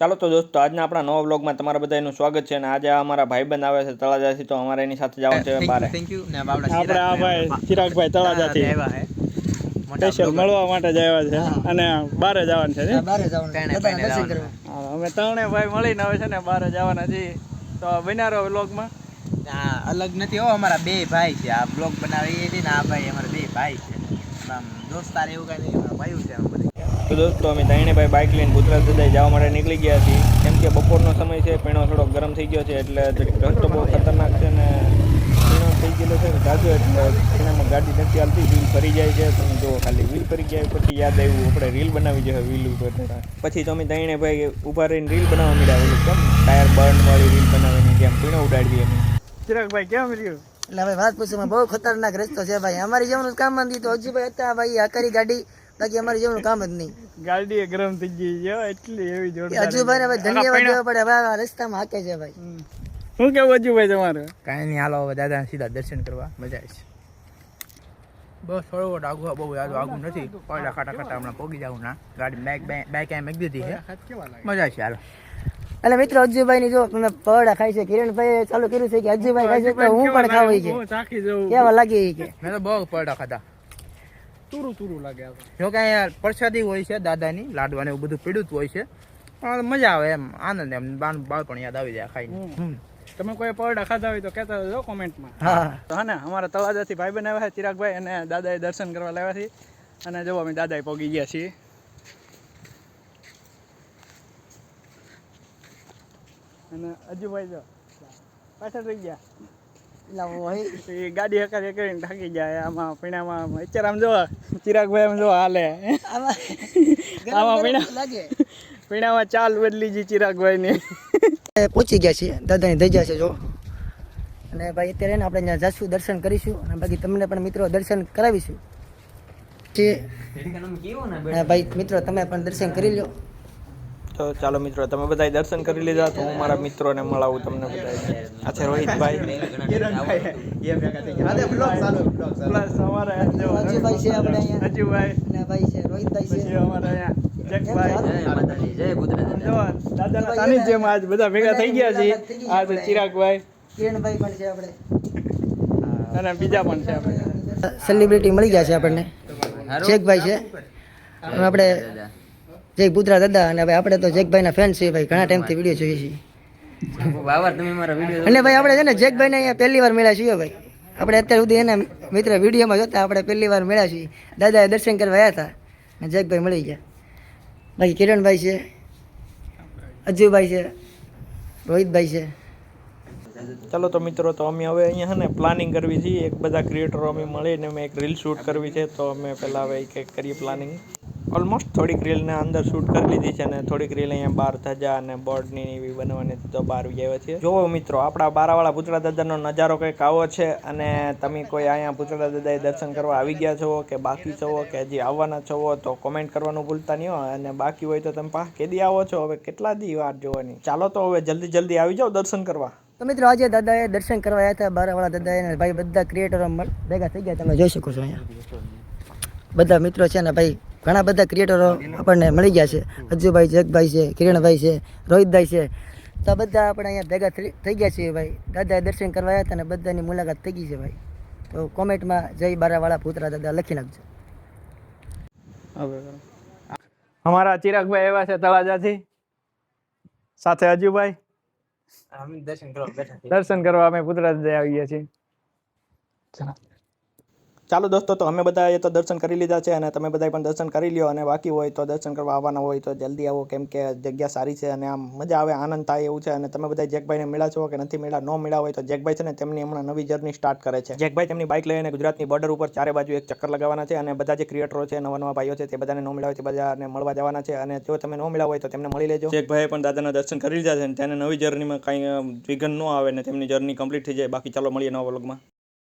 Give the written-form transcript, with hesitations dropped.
ચાલો તો દોસ્તો આજના આપણા નવા વ્લોગમાં તમારા બધાનું સ્વાગત છે અને આજે અમારા ભાઈબંધ આવે છે તળાજાથી, તો અમારે એની સાથે જવાનું છે બહાર. આપણે આ ભાઈ ચિરાગભાઈ તળાજાથી સ્પેશિયલ મળવા માટે જ આવ્યા છે અને બહાર જવાનું છે. અમે ત્રણે ભાઈ મળીને આવે છે ને બહાર જવાના છીએ, તો બન્યા રહો વ્લોગમાં. અલગ નથી હો, અમારા બે ભાઈ છે. આ બ્લોગ બનાવીએ છીએ ને આ ભાઈ અમારા બે ભાઈ છે. દોસ્તાર એવું કઈ નહીં, ભાઈ છે બધું. તો દોસ્તો અમે ત્રણે ભાઈ બાઇક લઈને ગુજરાત દદાઈ જવા માટે નીકળી ગયા છીએ, કેમ કે બપોરનો સમય છે, પીણો થોડો ગરમ થઈ ગયો છે, એટલે રસ્તો બહુ ખતરનાક છે ને પીણો થઈ ગયેલો છે ને જાજો, એટલે પીણામાં ગાડી નથી હાલતી, વ્હીલ ફરી જાય છે. તમે જુઓ ખાલી વ્હીલ ફરી ગયા પછી યાદ આવ્યું આપણે રીલ બનાવી જોઈએ વ્હીલ ઉપર. પછી તો અમે ત્રણે ભાઈ ઊભા રહીને રીલ બનાવવા મળ્યા, ઓલું કેમ ટાયર બર્ન વાળી રીલ બનાવીને જેમ પીણો ઉડાડવી એમ. ચિરાગભાઈ કેમ રહ્યું? એટલે ભાઈ વાત પૂછો, બહુ ખતરનાક રસ્તો છે ભાઈ. અમારી જેવનું કામ નથી તો હજુભાઈ હતા ભાઈ આકારી ગાડી, બાકી અમારી જેવનું કામ જ નહીં. ગાડી એ ગરમ થઈ ગઈ છે એટલી એવી જોરદાર. હજુભાઈ ને ભાઈ ધન્યવાદ દેવા પડે, હવે આ રસ્તામાં હાકે છે ભાઈ. શું કેવું હજુભાઈ તમારે? કાંઈ નહીં, હાલો હવે દાદા સીધા દર્શન કરવા, મજા આવશે. બસ થોડો આગુ બહુ આગુ નથી, પડ્યા ખાટા ખાટા હમણાં પોગી જાવ ના. ગાડી બાઇક એમ એક દીધી છે, મજા આવશે. હાલો એટલે મિત્રો હજુભાઈ ની જો તમે પડા ખાય છે, કિરણભાઈ ચાલુ કર્યું છે કે હજુભાઈ ખાય છે તો હું પણ ખાવું છે. કેવા લાગે કે મેં તો બહુ પડા ખાધા, તુરું લાગે. જો કે અહીંયા પ્રસાદી હોય છે દાદાની, લાડવાને એવું બધું પીડ્યું હોય છે, મજા આવે એમ, આનંદ એમ, બાળપણ યાદ આવી જાય ખાઈને. તમે કોઈ પરડા ખાધા હોય તો કહેતા રહેજો કોમેન્ટમાં. હા તો ને અમારા તળાજાથી ભાઈ બન આવ્યા છે ચિરાગભાઈ, અને દાદાએ દર્શન કરવા લાવ્યા છે. અને જો અમે દાદાએ પહોંચી ગયા છીએ. અને હજુભાઈ જો પાછળ રહી ગયા, એ ગાડી હકારી કરીને થાકી જાય. આમાં પીણામાં અત્યારે આમ જો ચિરાગભાઈ આમ જો હાલે આમાં પીણામાં ચાલ બદલી ગઈ ચિરાગભાઈ ની. પહોંચી ગયા છીએ, દાદાની ધજા છે જો. અને ભાઈ અત્યારે આપણે ત્યાં જશું, દર્શન કરીશું, અને બાકી તમને પણ મિત્રો દર્શન કરાવીશું. ભાઈ મિત્રો તમે પણ દર્શન કરી લો. તો ચાલો મિત્રો તમે બધા દર્શન કરી લીધા, તો હું મારા મિત્રોને મળાવું તમને બધા. આ છે રોહિતભાઈ, હજુભાઈ છે આપણે અહીંયા, હજુભાઈ અને ભાઈ છે રોહિતભાઈ છે અમારા અહીંયા, જગભાઈ, દાદાના સાનિધ્યમાં આજ બધા ભેગા થઈ ગયા છે. આ છે ચિરાગભાઈ, કિરણભાઈ પણ છે આપણે, અને બીજા પણ છે આપણે સેલિબ્રિટી મળી ગયા છે આપણને. જેકભાઈ છે, આપણે જય પુત્રા દાદા, અને ભાઈ આપણે તો જેકભાઈ ના ફેન છીએ ભાઈ, ઘણા ટાઈમથી વિડીયો જોઈએ છીએ. અને ભાઈ આપણે છે ને જેકભાઈ ને અહીંયા પહેલી વાર મળ્યા છીએ ભાઈ. આપણે અત્યાર સુધી એના મિત્ર વિડીયોમાં જોતા, આપણે પહેલી વાર મળ્યા છીએ. દાદાએ દર્શન કરવા આવ્યા હતા અને જેકભાઈ મળી ગયા. બાકી કિરણભાઈ છે, અજુભાઈ છે, રોહિતભાઈ છે. ચાલો તો મિત્રો, તો અમે હવે અહીંયા છે ને પ્લાનિંગ કરવી છે. એક બધા ક્રિએટરો અમે મળીને અમે એક રીલ શૂટ કરવી છે, તો અમે પહેલાં હવે કંઈક કરીએ પ્લાનિંગ. ઓલમોસ્ટ થોડીક રીલને અંદર શૂટ કરી લીધી છે અને થોડીક રીલ અહીંયા બહાર ધજા અને બોર્ડની એવી બનવાની તો બહાર આવ્યા છે. જોવો મિત્રો, આપણા બારાવાળા પુતળા દાદાનો નજારો કંઈક આવો છે. અને તમે કોઈ અહીંયા પુતળા દાદાએ દર્શન કરવા આવી ગયા છો કે બાકી છો કે હજી આવવાના છો, તો કોમેન્ટ કરવાનું ભૂલતા નહીં હો. અને બાકી હોય તો તમે પાછા કેદી આવો છો, હવે કેટલા દી વાર જોવાની. ચાલો તો હવે જલ્દી આવી જાઓ દર્શન કરવા. તો મિત્રો આજે દાદાએ દર્શન કરવા આવ્યા હતા, બારાવાળા દાદાએ, અને ભાઈ બધા ક્રિએટરો ભેગા થઈ ગયા, તમે જોઈ શકો છો અહીંયા બધા મિત્રો છે ને ભાઈ. ઘણા બધા ક્રિએટરો આપણને મળી ગયા છે. અજુભાઈ, જગભાઈ છે, કિરણભાઈ છે, રોહિતભાઈ છે, તો બધા આપણે અહીંયા ભેગા થઈ ગયા છીએ ભાઈ. દાદાએ દર્શન કરવા આવ્યા હતા અને બધાની મુલાકાત થઈ ગઈ છે ભાઈ. તો કોમેન્ટમાં જય બારાવાળા પુતળા દાદા લખી નાખજો. અમારા ચિરાગભાઈ આવ્યા છે તળાજાથી, સાથે અજુભાઈ. દર્શન કરવા અમે પુતળા દાદા આવી ગયા છીએ. ચાલો દોસ્તો, તો અમે બધાએ તો દર્શન કરી લીધા છે અને તમે બધાએ પણ દર્શન કરી લ્યો. અને બાકી હોય તો દર્શન કરવા આવવાના હોય તો જલ્દી આવો, કેમ કે જગ્યા સારી છે અને આમ મજા આવે, આનંદ થાય એવું છે. અને તમે બધા જેકભાઈને મળ્યા છો કે નથી મળ્યા, ન મળ્યા હોય તો જેકભાઈ છે ને તેમની હમણાં નવી જર્ની સ્ટાર્ટ કરે છે. જેકભાઈ તેમની બાઇક લઈને ગુજરાતની બોર્ડર ઉપર ચારે બાજુ એક ચક્કર લગાવવાના છે. અને બધા જે ક્રિએટરો છે, નવા ભાઈઓ છે, તે બધાને ન મળ્યા હોય તે બધાને મળવા જવાના છે. અને જો તમે ન મળ્યા હોય તો તેમને મળી લેજો. જેકભાઈએ પણ દાદાના દર્શન કરી લીધા છે અને તેને નવી જર્નીમાં કાંઈ વિઘન ન આવે ને તેમની જર્ની કમ્પ્લીટ થઈ જાય. બાકી ચાલો મળીએ નવા વ્લોગમાં.